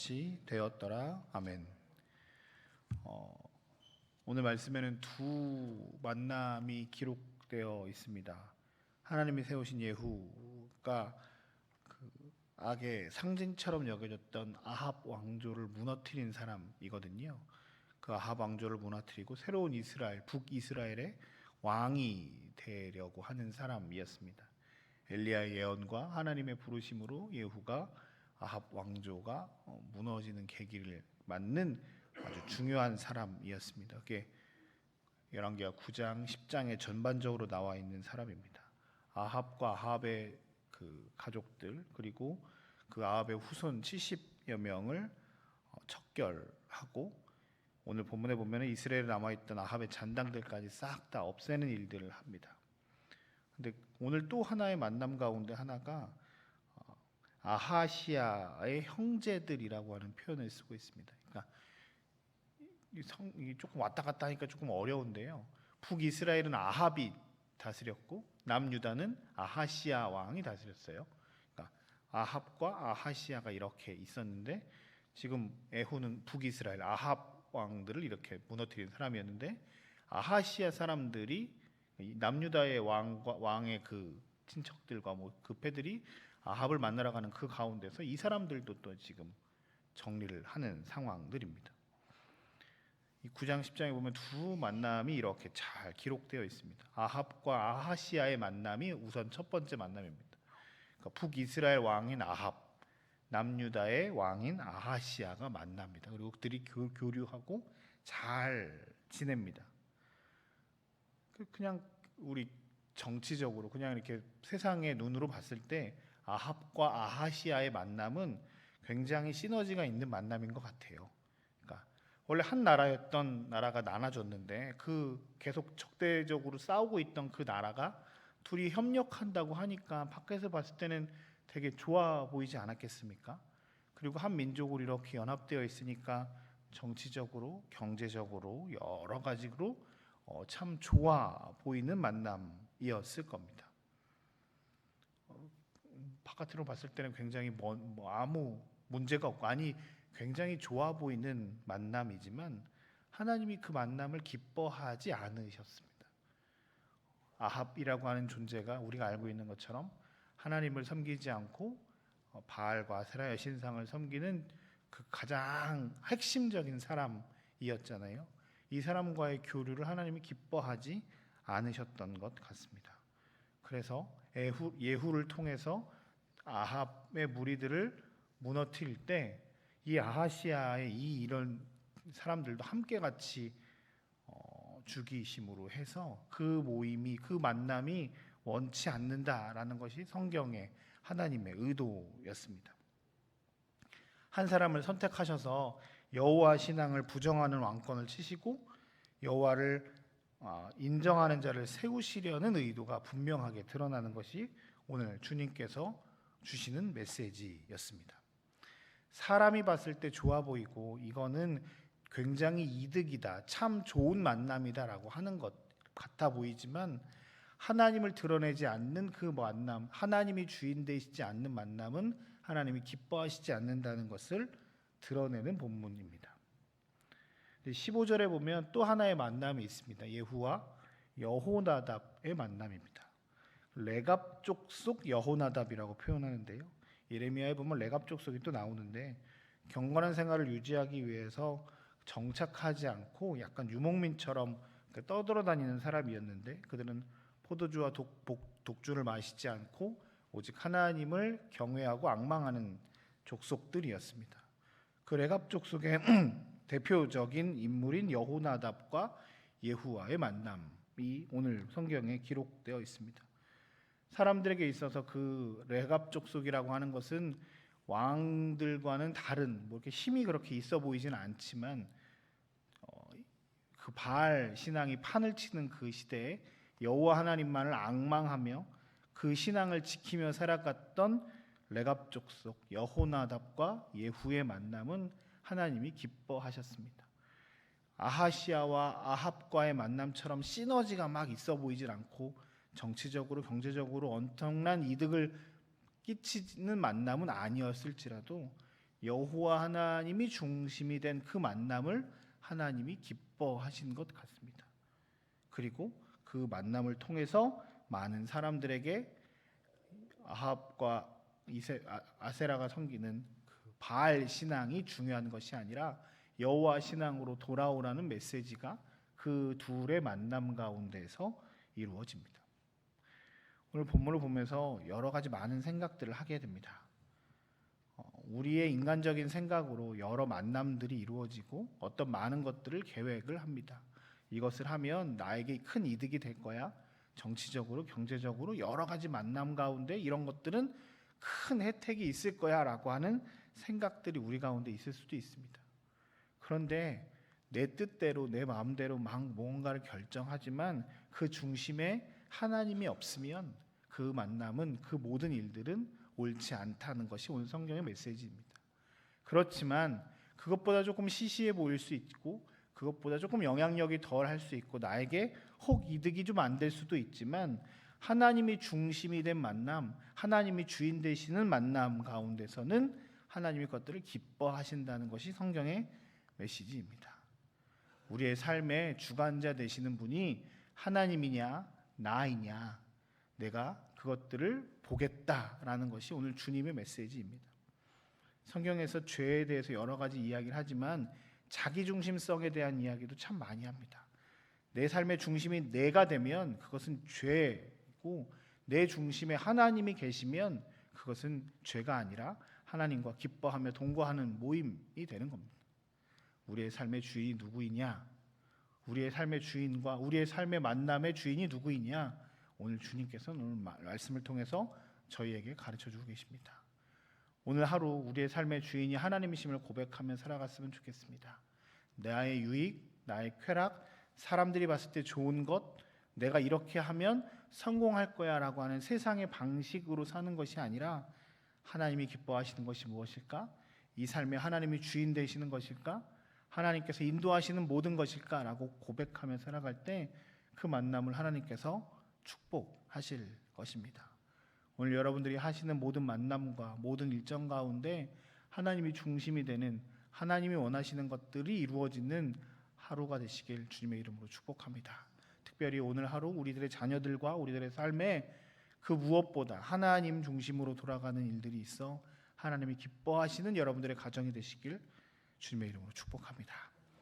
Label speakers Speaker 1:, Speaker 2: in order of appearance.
Speaker 1: 같이 되었더라. 아멘. 오늘 말씀에는 두 만남이 기록되어 있습니다. 하나님이 세우신 예후가 그 악의 상징처럼 여겨졌던 아합 왕조를 무너뜨린 사람이거든요. 그 아합 왕조를 무너뜨리고 새로운 이스라엘, 북이스라엘의 왕이 되려고 하는 사람이었습니다. 엘리야의 예언과 하나님의 부르심으로 예후가 아합 왕조가 무너지는 계기를 맞는 아주 중요한 사람이었습니다. 그게 열왕기하 9장, 10장에 전반적으로 나와 있는 사람입니다. 아합과 아합의 그 가족들 그리고 그 아합의 후손 70여 명을 척결하고 오늘 본문에 보면 이스라엘에 남아있던 아합의 잔당들까지 싹 다 없애는 일들을 합니다. 근데 오늘 또 하나의 만남 가운데 하나가 아하시아의 형제들이라고 하는 표현을 쓰고 있습니다. 그러니까 이 조금 왔다 갔다 하니까 조금 어려운데요. 북이스라엘은 아합이 다스렸고 남유다는 아하시아 왕이 다스렸어요. 그러니까 아합과 아하시아가 이렇게 있었는데 지금 에후는 북이스라엘 아합 왕들을 이렇게 무너뜨린 사람이었는데 아하시아 사람들이 남유다의 왕의 그 친척들과 그 패들이 아합을 만나러 가는 그 가운데서 이 사람들도 또 지금 정리를 하는 상황들입니다. 이 9장 10장에 보면 두 만남이 이렇게 잘 기록되어 있습니다. 아합과 아하시아의 만남이 우선 첫 번째 만남입니다. 그러니까 북이스라엘 왕인 아합, 남유다의 왕인 아하시아가 만납니다. 그리고 그들이 교류하고 잘 지냅니다. 그냥 우리 정치적으로 그냥 이렇게 세상의 눈으로 봤을 때 아합과 아하시아의 만남은 굉장히 시너지가 있는 만남인 것 같아요. 그러니까 원래 한 나라였던 나라가 나눠졌는데 그 계속 적대적으로 싸우고 있던 그 나라가 둘이 협력한다고 하니까 밖에서 봤을 때는 되게 좋아 보이지 않았겠습니까? 그리고 한 민족으로 이렇게 연합되어 있으니까 정치적으로, 경제적으로 여러 가지로 참 좋아 보이는 만남이었을 겁니다. 바깥으로 봤을 때는 굉장히 아무 문제가 없고 아니 굉장히 좋아 보이는 만남이지만 하나님이 그 만남을 기뻐하지 않으셨습니다. 아합이라고 하는 존재가 우리가 알고 있는 것처럼 하나님을 섬기지 않고 바알과 아세라 여신상을 섬기는 그 가장 핵심적인 사람이었잖아요. 이 사람과의 교류를 하나님이 기뻐하지 않으셨던 것 같습니다. 그래서 예후를 통해서 아합의 무리들을 무너뜨릴 때 이 아하시아의 이런 사람들도 함께 같이 죽이심으로 해서 그 모임이 그 만남이 원치 않는다라는 것이 성경의 하나님의 의도였습니다. 한 사람을 선택하셔서 여호와 신앙을 부정하는 왕권을 치시고 여호와를 인정하는 자를 세우시려는 의도가 분명하게 드러나는 것이 오늘 주님께서 주시는 메시지였습니다. 사람이 봤을 때 좋아 보이고 이거는 굉장히 이득이다, 참 좋은 만남이다라고 하는 것 같아 보이지만 하나님을 드러내지 않는 그 만남, 하나님이 주인 되시지 않는 만남은 하나님이 기뻐하시지 않는다는 것을 드러내는 본문입니다. 15절에 보면 또 하나의 만남이 있습니다. 예후와 여호나답의 만남입니다. 레갑 족속 여호나답이라고 표현하는데요. 예레미야에 보면 레갑 족속이 또 나오는데 경건한 생활을 유지하기 위해서 정착하지 않고 약간 유목민처럼 떠돌아다니는 사람이었는데 그들은 포도주와 독주를 마시지 않고 오직 하나님을 경외하고 앙망하는 족속들이었습니다. 그 레갑 족속의 대표적인 인물인 여호나답과 예후와의 만남이 오늘 성경에 기록되어 있습니다. 사람들에게 있어서 그 레갑 족속이라고 하는 것은 왕들과는 다른 이렇게 힘이 그렇게 있어 보이지는 않지만 그 바알 신앙이 판을 치는 그 시대에 여호와 하나님만을 앙망하며 그 신앙을 지키며 살아갔던 레갑 족속 여호나답과 예후의 만남은 하나님이 기뻐하셨습니다. 아하시아와 아합과의 만남처럼 시너지가 막 있어 보이질 않고 정치적으로 경제적으로 엄청난 이득을 끼치는 만남은 아니었을지라도 여호와 하나님이 중심이 된 그 만남을 하나님이 기뻐하신 것 같습니다. 그리고 그 만남을 통해서 많은 사람들에게 아합과 아세라가 섬기는 그 바알 신앙이 중요한 것이 아니라 여호와 신앙으로 돌아오라는 메시지가 그 둘의 만남 가운데서 이루어집니다. 오늘 본문을 보면서 여러 가지 많은 생각들을 하게 됩니다. 우리의 인간적인 생각으로 여러 만남들이 이루어지고 어떤 많은 것들을 계획을 합니다. 이것을 하면 나에게 큰 이득이 될 거야. 정치적으로, 경제적으로 여러 가지 만남 가운데 이런 것들은 큰 혜택이 있을 거야 라고 하는 생각들이 우리 가운데 있을 수도 있습니다. 그런데 내 뜻대로 내 마음대로 막 뭔가를 결정하지만 그 중심에 하나님이 없으면 그 만남은, 그 모든 일들은 옳지 않다는 것이 오늘 성경의 메시지입니다. 그렇지만 그것보다 조금 시시해 보일 수 있고 그것보다 조금 영향력이 덜 할 수 있고 나에게 혹 이득이 좀 안 될 수도 있지만 하나님이 중심이 된 만남, 하나님이 주인 되시는 만남 가운데서는 하나님이 그것들을 기뻐하신다는 것이 성경의 메시지입니다. 우리의 삶의 주관자 되시는 분이 하나님이냐 나이냐 내가 그것들을 보겠다라는 것이 오늘 주님의 메시지입니다. 성경에서 죄에 대해서 여러 가지 이야기를 하지만 자기중심성에 대한 이야기도 참 많이 합니다. 내 삶의 중심이 내가 되면 그것은 죄고 내 중심에 하나님이 계시면 그것은 죄가 아니라 하나님과 기뻐하며 동거하는 모임이 되는 겁니다. 우리의 삶의 주인이 누구이냐? 우리의 삶의 주인과 우리의 삶의 만남의 주인이 누구이냐? 오늘 주님께서는 오늘 말씀을 통해서 저희에게 가르쳐주고 계십니다. 오늘 하루 우리의 삶의 주인이 하나님이심을 고백하며 살아갔으면 좋겠습니다. 나의 유익, 나의 쾌락, 사람들이 봤을 때 좋은 것, 내가 이렇게 하면 성공할 거야 라고 하는 세상의 방식으로 사는 것이 아니라 하나님이 기뻐하시는 것이 무엇일까? 이 삶에 하나님이 주인 되시는 것일까? 하나님께서 인도하시는 모든 것일까? 라고 고백하며 살아갈 때 그 만남을 하나님께서 축복하실 것입니다. 오늘 여러분들이 하시는 모든 만남과 모든 일정 가운데 하나님이 중심이 되는, 하나님이 원하시는 것들이 이루어지는 하루가 되시길 주님의 이름으로 축복합니다. 특별히 오늘 하루 우리들의 자녀들과 우리들의 삶에 그 무엇보다 하나님 중심으로 돌아가는 일들이 있어 하나님이 기뻐하시는 여러분들의 가정이 되시길 주님의 이름으로 축복합니다.